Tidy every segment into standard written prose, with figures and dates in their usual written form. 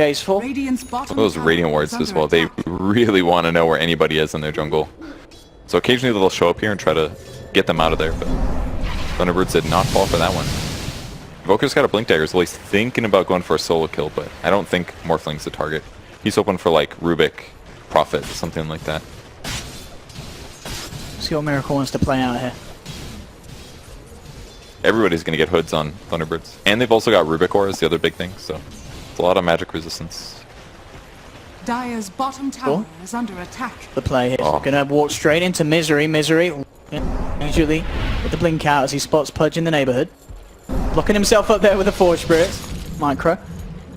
Jace for. Those Radiant Wards as well, they really want to know where anybody is in their jungle. So occasionally they'll show up here and try to get them out of there, but Thunderbirds did not fall for that one. Evoker's got a Blink Dagger, so he's thinking about going for a solo kill, but I don't think Morphling's the target. He's hoping for like Rubik, Prophet, something like that. See what Miracle wants to play out here. Everybody's going to get hoods on Thunderbirds. And they've also got Rubik Aura is the other big thing, so it's a lot of magic resistance. Dire's bottom tower is under attack. The play here. Gonna walk straight into Misery. Misery, usually with the blink out as he spots Pudge in the neighborhood. Blocking himself up there with the Forge Spirits. Micro.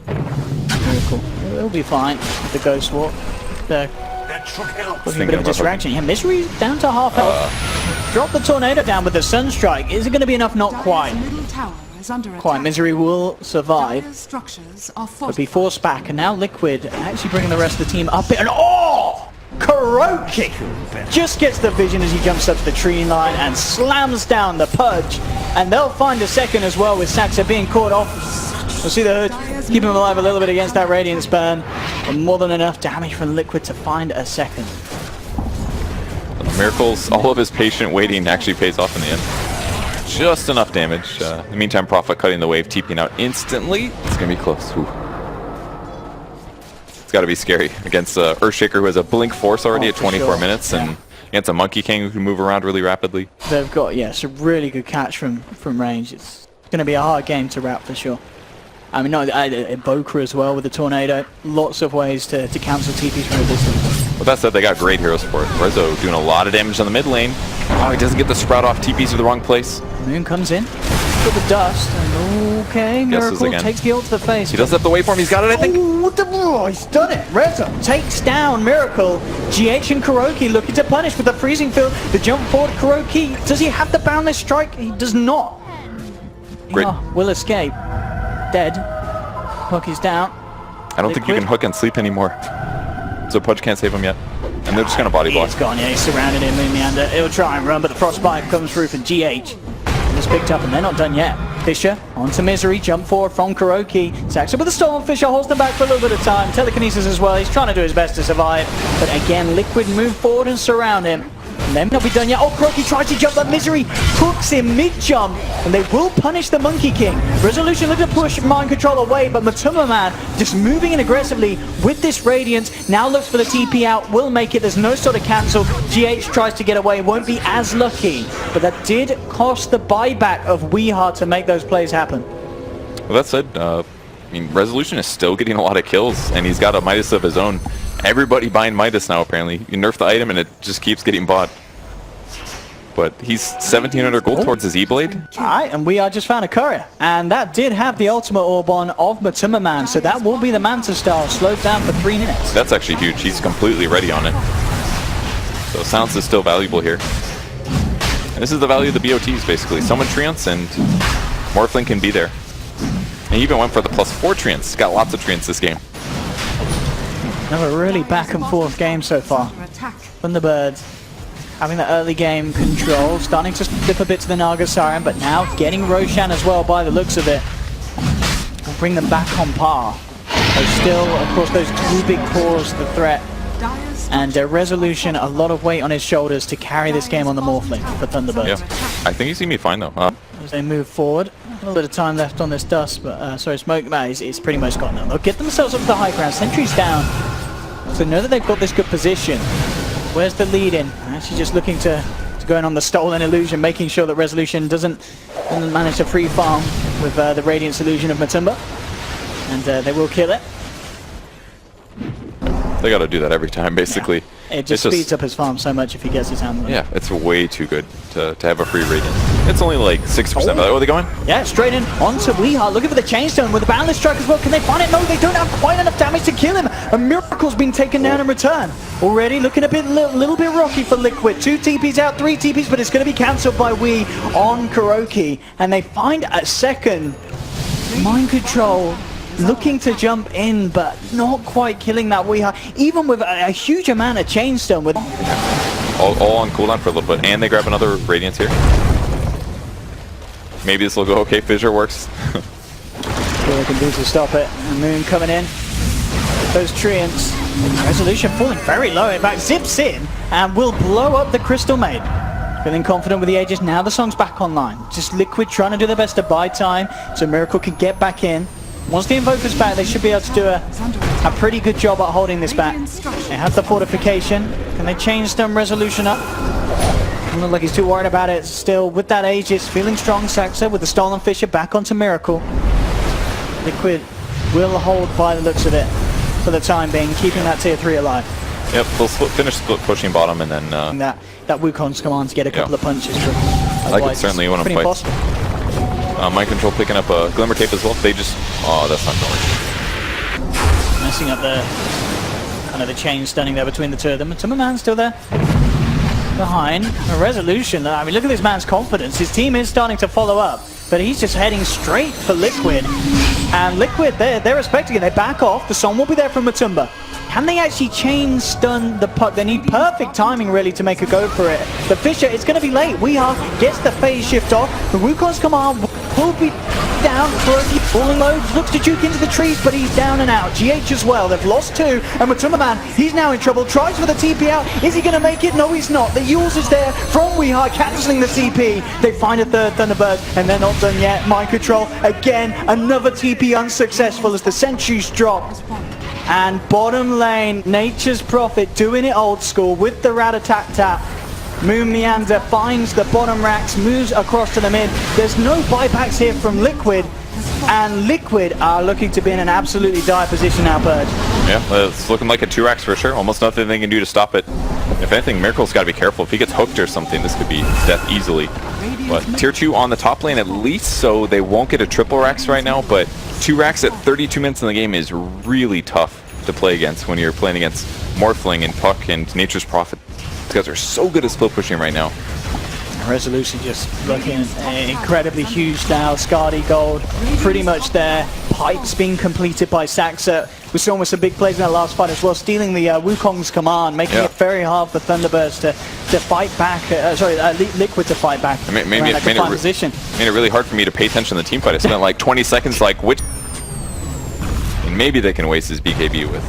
Miracle. It'll be fine with the Ghost Walk. There. Looking a bit of a distraction. Yeah, Misery down to half health. Drop the Tornado down with the Sunstrike. Is it going to be enough? Not quite. Quite. Misery will survive. But be forced back. And now liqiuid actually bringing the rest of the team up. And oh! KuroKy just gets the vision as he jumps up to the tree line and slams down the Pudge. And they'll find a second as well with Saxa being caught off. We'll see the hood. Keep him alive a little bit against that Radiance burn. And more than enough damage from liqiuid to find a second. Miracles, all of his patient waiting actually pays off in the end. Just enough damage. In the meantime, Prophet cutting the wave, TPing out instantly. It's going to be close. Ooh. It's got to be scary against Earthshaker, who has a Blink Force already at 24 minutes, and against a Monkey King who can move around really rapidly. They've got, yes, a really good catch from range. It's going to be a hard game to wrap for sure. I mean, no, Evoker as well with the Tornado. Lots of ways to cancel TPs from a distance. With that said, they got great heroes for it. Rezo doing a lot of damage on the mid lane. Oh, he doesn't get the sprout off. TPs to the wrong place. Moon comes in with the dust. And okay, Miracle takes the ult to the face. He does have the waveform. He's got it, I think. Oh, he's done it. Rezo takes down Miracle. GH and KuroKy looking to punish with the freezing field. The jump forward, KuroKy. Does he have the boundless strike? He does not. Great. Oh, will escape. Dead. Hook is down. I don't think you can hook and sleep anymore. So Pudge can't save him yet. And they're just going to body block. He's gone, yeah, he's surrounded him in Meander. He'll try and run, but the Frostbite comes through for GH. It's picked up and they're not done yet. Fisher onto Misery, jump forward from KuroKy. Saxa with the storm, Fisher holds them back for a little bit of time. Telekinesis as well, he's trying to do his best to survive. But again, liqiuid move forward and surround him. And they may not be done yet. Oh, KuroKy tries to jump, but Misery hooks him mid-jump. And they will punish the Monkey King. Resolution looking to push Mind Control away, but Matuma Man just moving in aggressively with this Radiance. Now looks for the TP out, will make it. There's no sort of cancel. GH tries to get away, won't be as lucky. But that did cost the buyback of Weehar to make those plays happen. Well, that said, I mean, Resolution is still getting a lot of kills, and he's got a Midas of his own. Everybody buying Midas now, apparently. You nerf the item, and it just keeps getting bought. But he's 1,700 gold towards his E-Blade. Alright, and we just found a courier. And that did have the ultimate orb on of Matuma Man, so that will be the Manta style, slowed down for 3 minutes. That's actually huge. He's completely ready on it. So Silence is still valuable here. And this is the value of the BOTs, basically. Summon Treants, and Morphling can be there. And he even went for the +4 Treants. Got lots of Treants this game. Another really back and forth game so far. Thunderbirds having the early game control, starting to slip a bit to the Naga Siren, but now getting Roshan as well by the looks of it. Will bring them back on par. There's still, of course, those 2 big cores, the threat. And Resolution, a lot of weight on his shoulders to carry this game on the Morphling for Thunderbirds. Yeah, I think he's going to be fine, though. As they move forward, a little bit of time left on this dust, but sorry, Smoke, it's pretty much gone now. They'll get themselves up to the high ground, sentries down. So know that they've got this good position. Where's the lead in? Actually just looking to go in on the Stolen Illusion, making sure that Resolution doesn't manage to free farm with the Radiance Illusion of Matumba. And they will kill it. They got to do that every time, basically. Yeah. It just speeds up his farm so much if he gets his hand on it. Yeah, it's way too good to have a free Radiant. It's only like 60% value. Oh, are they going? Yeah, straight in onto Weehar, looking for the Chainstone with the Boundless Strike as well. Can they find it? No, they don't have quite enough damage to kill him. A Miracle's been taken down in return. Already looking a little bit rocky for liqiuid. 2 TPs out, 3 TPs, but it's going to be cancelled by Wee on KuroKy. And they find a second. Mind Control looking to jump in, but not quite killing that Weehar, even with a huge amount of Chainstone. With all on cooldown for a little bit, and they grab another Radiance here. Maybe this will go okay. Fissure works. All they can do to stop it. And Moon coming in. those treants. Resolution falling very low. In fact, zips in and will blow up the Crystal Maid. Feeling confident with the Aegis. Now the song's back online. Just Liquid trying to do their best to buy time so Miracle can get back in. Once the Invoker's back, they should be able to do a pretty good job at holding this back. They have the fortification. Can they change some Resolution up? Doesn't look like he's too worried about it. Still, with that Aegis, feeling strong, Saxa with the Stolen Fisher back onto Miracle. Liquid will hold by the looks of it for the time being, keeping that tier 3 alive. Yep, they'll finish split pushing bottom and then... that Wukong's command to get a couple of punches. I could certainly want to fight. Mind Control picking up a Glimmer Cape as well. They just... Oh, that's not going to work. Messing up the... kind of the chain stunning there between the two of them. And Timmerman's still there. Behind. A Resolution. I mean, look at this man's confidence. His team is starting to follow up. But he's just heading straight for Liquid. And Liquid, they're respecting it. They back off. The Song will be there from Matumba. Can they actually chain stun the puck? They need perfect timing, really, to make a go for it. The Fisher, it's going to be late. Weeha gets the phase shift off. The Wukong's command will be down. Kuroki falling low. Looks to juke into the trees, but he's down and out. GH as well. They've lost 2. And Matumba Man, he's now in trouble. Tries for the TP out. Is he going to make it? No, he's not. The Yules is there from Weeha, cancelling the TP. They find a third Thunderbird, and they're not done yet. Mind Control, again, another TP unsuccessful as the sentries drop. And bottom lane, Nature's Prophet doing it old school with the rat-a-tat-tat. Moon Meander finds the bottom racks, moves across to the mid. There's no buybacks here from Liquid. And Liquid are looking to be in an absolutely dire position now, Purge. Yeah, it's looking like a 2 racks for sure. Almost nothing they can do to stop it. If anything, Miracle's got to be careful. If he gets hooked or something, this could be death easily. But tier 2 on the top lane at least, so they won't get a triple racks right now, but 2 racks at 32 minutes in the game is really tough to play against when you're playing against Morphling and Puck and Nature's Prophet. These guys are so good at split pushing right now. Resolution just looking incredibly huge now. Scardy Gold pretty much there. Pipes being completed by Saxa. We saw almost some big plays in that last fight as well, stealing the Wukong's command, making it very hard for Thunderbirds to fight back. Liquid to fight back. Made it really hard for me to pay attention to the team fight. I spent like 20 seconds like, which... And maybe they can waste his BKB with...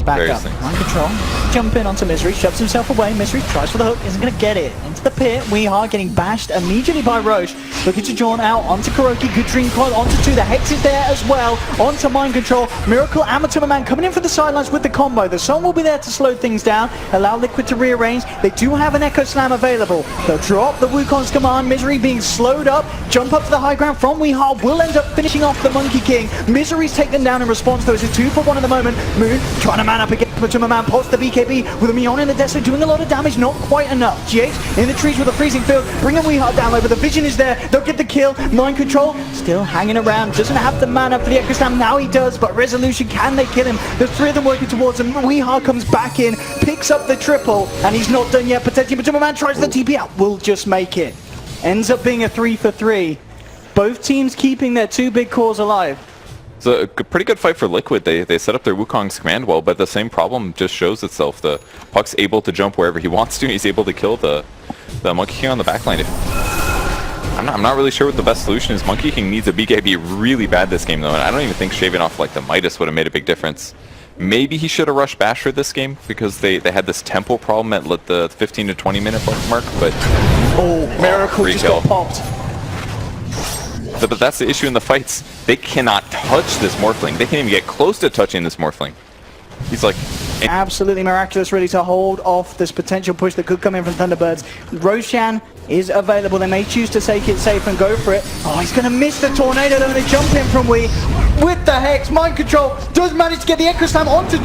Back up. Mind Control. Jump in onto Misery. Shoves himself away. Misery tries for the hook. Isn't going to get it. Into the pit. Weeha getting bashed immediately by Roche. Looking to John out. Onto Kuroki. Good Dream Coil. Onto 2. The Hex is there as well. Onto Mind Control. Miracle and Matumba Man coming in for the sidelines with the combo. The Song will be there to slow things down. Allow Liquid to rearrange. They do have an Echo Slam available. They'll drop the Wukong's command. Misery being slowed up. Jump up to the high ground from Weeha. Will end up finishing off the Monkey King. Misery's taken down in response though. It's a 2 for 1 at the moment. Moon trying to man up again. Matumba Man posts the BKB with a Mion in the desert doing a lot of damage, not quite enough. GH in the trees with a freezing field, bringing Weeha down low, but the vision is there. They'll get the kill. Mind Control still hanging around, doesn't have the mana for the Echo Slam. Now he does, but Resolution, can they kill him? There's 3 of them working towards him. Weeha comes back in, picks up the triple, and he's not done yet. Potentially, Matumba Man tries the TP out, will just make it. Ends up being a 3 for 3. Both teams keeping their 2 big cores alive. It's a pretty good fight for Liquid. They set up their Wukong's command well, but the same problem just shows itself. The Puck's able to jump wherever he wants to. He's able to kill the Monkey King on the backline. I'm not really sure what the best solution is. Monkey King needs a BKB really bad this game, though, and I don't even think shaving off like the Midas would have made a big difference. Maybe he should have rushed Basher this game because they had this tempo problem at the 15 to 20 minute mark, but... Oh, Miracle just got popped. But that's the issue in the fights. They cannot touch this Morphling. They can't even get close to touching this Morphling. He's like... Absolutely miraculous, really, to hold off this potential push that could come in from Thunderbirds. Roshan is available. They may choose to take it safe and go for it. Oh, he's going to miss the Tornado. They're going to jump in from Wee. With the Hex, Mind Control does manage to get the Echo Slam onto 2.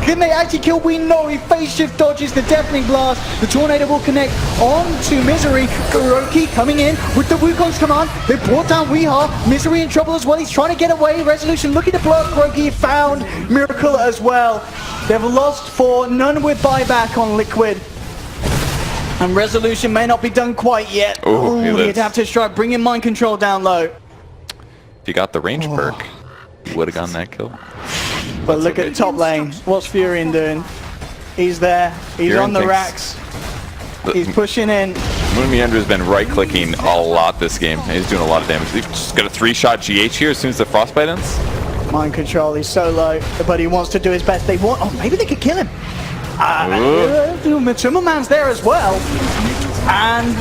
Can they actually kill Wee? No, he phase shift dodges the Deafening Blast. The Tornado will connect onto Misery. Kuroki coming in with the Wukong's command. They brought down Weeha. Misery in trouble as well. He's trying to get away. Resolution looking to block. Kuroki found Miracle as well. They've lost 4, none with buyback on Liquid. And Resolution may not be done quite yet. Ooh, the Adaptive Strike, bringing Mind Control down low. If you got the range perk, you would have gotten that kill. But look at top lane. What's Furion doing? He's there. He's Furion on the racks. He's pushing in. Moon Meander's been right-clicking a lot this game. He's doing a lot of damage. He's just got a 3-shot GH here as soon as the Frostbite ends. Mind control, he's so low, but he wants to do his best. They want, oh, maybe they could kill him. Matuma Man's there as well. And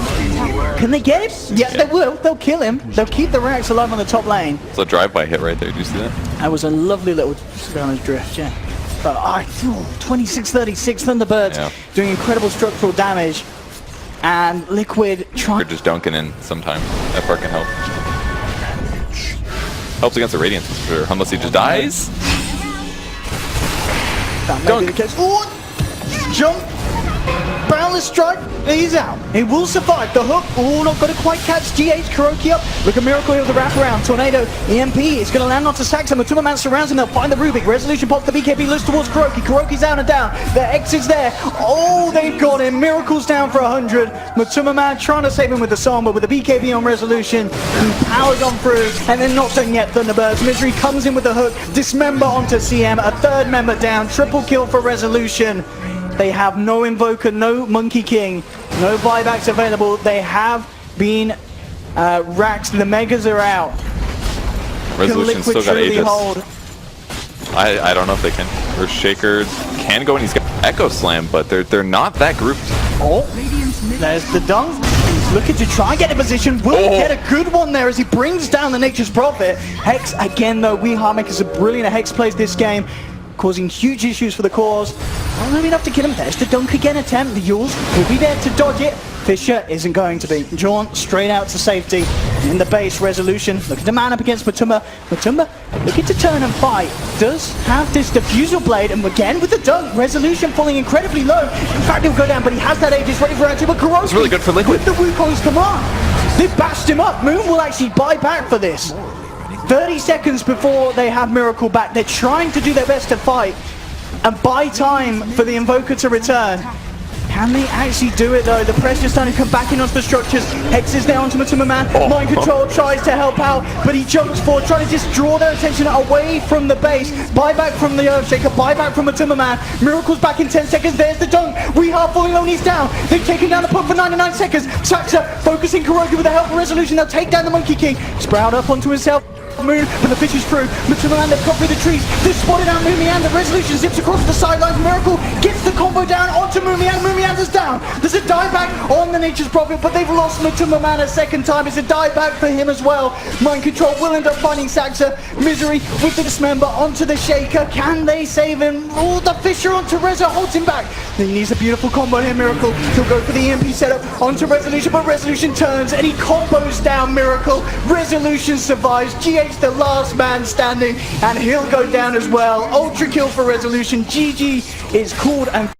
can they get him? Yes, they will. They'll kill him. They'll keep the Rex alive on the top lane. It's a drive-by hit right there. Did you see that? That was a lovely little damage drift, yeah. But 26-36 Thunderbirds doing incredible structural damage. And liqiuid trying... You're just dunking in sometimes. That part can help. Helps against the Radiance, for sure. Unless he just dies. That may be the case. Ooh, jump. Boundless strike. He's out. He will survive. The hook. Oh, not going to quite catch GH. Kuroki up. Look at Miracle Heal, the wraparound. Tornado. EMP is going to land onto Saxa. Matuma Man surrounds him. They'll find the Rubik. Resolution pops the BKB. Looks towards Kuroki. Kuroki's down and down. The X is there. Oh, they've got him. Miracle's down for 100. Matuma Man trying to save him with the song, but with the BKB on Resolution, he powers on through. And then not done yet, Thunderbirds. Misery comes in with the hook. Dismember onto CM. A third member down. Triple kill for Resolution. They have no Invoker, no Monkey King, no buybacks available. They have been raxed. The Megas are out. Resolution still got Aegis. I don't know if they can. Or Shaker can go, and he's got Echo Slam, but they're not that grouped. Oh, there's the dunk. He's looking to try and get a position. Will get a good one there as he brings down the Nature's Prophet. Hex again, though. Weehar makers are brilliant at Hex plays this game, causing huge issues for the cause. Not really enough to kill him. There's the dunk again attempt. The Yules will be there to dodge it. Fisher isn't going to be. Drawn straight out to safety. In the base, Resolution looking to man up against Matuma. Matuma looking to turn and fight. Does have this diffusal blade, and again with the dunk. Resolution falling incredibly low. In fact, he'll go down, but he has that Aegis ready for round two. But Kuroki, it's really good for liqiuid. With the Wukong's command. They've bashed him up. Moon will actually buy back for this. 30 seconds before they have Miracle back. They're trying to do their best to fight and buy time for the Invoker to return. Can they actually do it though? The pressure's starting to come back in onto the structures. Hex is there onto Matuma Man. Mind Control tries to help out, but he jumps forward, trying to just draw their attention away from the base. Buyback from the Earthshaker, buyback from Matuma Man. Miracle's back in 10 seconds. There's the dunk. Weehar falling on, he's down. They've taken down the puck for 99 seconds. Saxa focusing Kuroki with the help of Resolution. They'll take down the Monkey King. Sprout up onto himself. Moon, but the fish is through. Matuma Man, they've cut through the trees. They've spotted out Moomian. The Resolution zips across the sidelines. Miracle gets the combo down onto Moomian. Moomian's down. There's a dieback on the Nature's Prophet, but they've lost Matuma Man a second time. It's a dieback for him as well. Mind Control will end up finding Saxa. Misery with the Dismember onto the Shaker. Can they save him? Oh, the Fisher onto Reza holds him back. He needs a beautiful combo here, Miracle. He'll go for the EMP setup onto Resolution, but Resolution turns and he combos down Miracle. Resolution survives. GH the last man standing, and he'll go down as well. Ultra kill for Resolution. GG is called and